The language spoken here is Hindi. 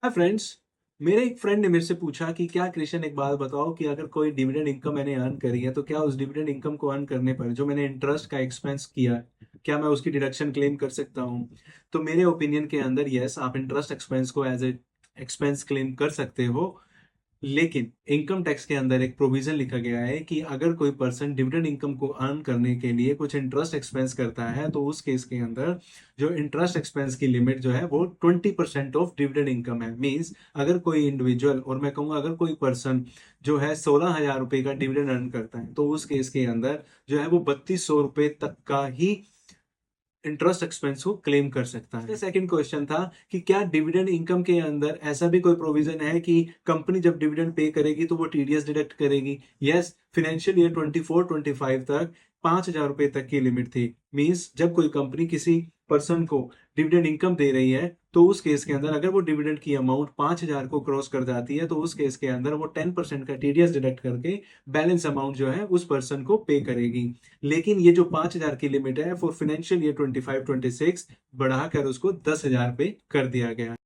Hi friends. मेरे एक फ्रेंड ने मेरे से पूछा कि क्या कृष्ण एक बात बताओ कि अगर कोई डिविडेंड इनकम मैंने अर्न करी है तो क्या उस डिविडेंड इनकम को अर्न करने पर जो मैंने इंटरेस्ट का एक्सपेंस किया है, क्या मैं उसकी डिडक्शन क्लेम कर सकता हूँ। तो मेरे ओपिनियन के अंदर यस, आप इंटरेस्ट एक्सपेंस को एज ए एक्सपेंस क्लेम कर सकते हो। लेकिन इनकम टैक्स के अंदर एक प्रोविजन लिखा गया है कि अगर कोई पर्सन डिविडेंड इनकम को अर्न करने के लिए कुछ इंटरेस्ट एक्सपेंस करता है तो उस केस के अंदर जो इंटरेस्ट एक्सपेंस की लिमिट जो है वो 20% ऑफ डिविडेंड इनकम है। मींस अगर कोई इंडिविजुअल, और मैं कहूंगा अगर कोई पर्सन जो है 16,000 रुपए का डिविडेंड अर्न करता है तो उस केस के अंदर जो है वो 3200 रुपए तक का ही इंटरेस्ट एक्सपेंस को क्लेम कर सकता है। सेकंड क्वेश्चन था कि क्या डिविडेंड इनकम के अंदर ऐसा भी कोई प्रोविजन है कि कंपनी जब डिविडेंड पे करेगी तो वो टीडीएस डिडक्ट करेगी। यस, फाइनेंशियल ईयर 24-25 तक 5,000 रुपए तक की लिमिट थी। मींस जब कोई कंपनी किसी पर्सन को डिविडेंड इनकम दे रही है तो उस केस के अंदर अगर वो डिविडेंड की अमाउंट 5,000 को क्रॉस कर जाती है तो उस केस के अंदर वो 10% का टीडीएस डिडक्ट करके बैलेंस अमाउंट जो है उस पर्सन को पे करेगी। लेकिन ये जो 5,000 की लिमिट है फॉर फाइनेंशियल ईयर 25-26 बढ़ाकर उसको 10,000 पे कर दिया गया।